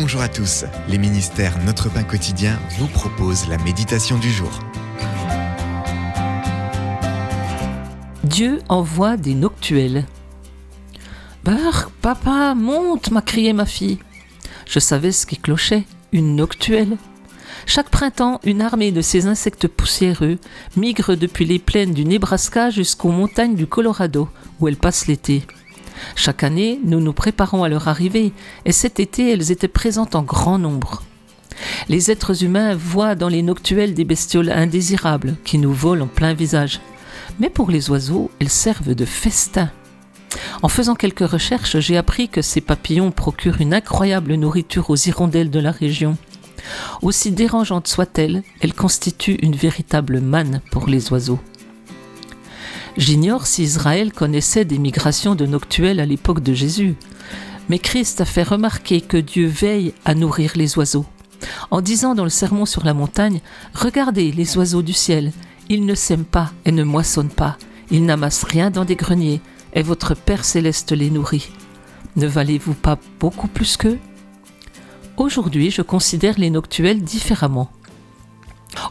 Bonjour à tous, les ministères Notre Pain Quotidien vous proposent la méditation du jour. Dieu envoie des noctuels. « Bark, papa, monte !» m'a crié ma fille. Je savais ce qui clochait, une noctuelle. Chaque printemps, une armée de ces insectes poussiéreux migre depuis les plaines du Nebraska jusqu'aux montagnes du Colorado, où elles passent l'été. Chaque année, nous nous préparons à leur arrivée, et cet été, elles étaient présentes en grand nombre. Les êtres humains voient dans les noctuels des bestioles indésirables qui nous volent en plein visage. Mais pour les oiseaux, elles servent de festin. En faisant quelques recherches, j'ai appris que ces papillons procurent une incroyable nourriture aux hirondelles de la région. Aussi dérangeante soit-elle, elle constitue une véritable manne pour les oiseaux. J'ignore si Israël connaissait des migrations de noctuels à l'époque de Jésus, mais Christ a fait remarquer que Dieu veille à nourrir les oiseaux. En disant dans le Sermon sur la montagne, « Regardez les oiseaux du ciel, ils ne sèment pas et ne moissonnent pas, ils n'amassent rien dans des greniers, et votre Père céleste les nourrit. Ne valez-vous pas beaucoup plus qu'eux ?» Aujourd'hui, je considère les noctuels différemment.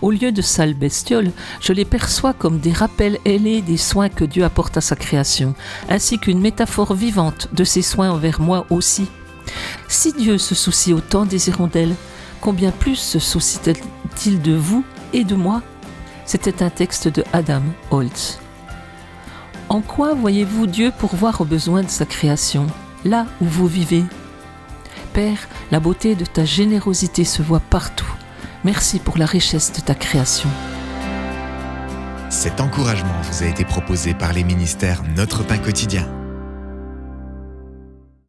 Au lieu de sales bestioles, je les perçois comme des rappels ailés des soins que Dieu apporte à sa création, ainsi qu'une métaphore vivante de ses soins envers moi aussi. Si Dieu se soucie autant des hirondelles, combien plus se soucie-t-il de vous et de moi ? C'était un texte de Adam Holtz. En quoi voyez-vous Dieu pourvoir aux besoins de sa création, là où vous vivez ? Père, la beauté de ta générosité se voit partout. Merci pour la richesse de ta création. Cet encouragement vous a été proposé par les ministères Notre Pain Quotidien.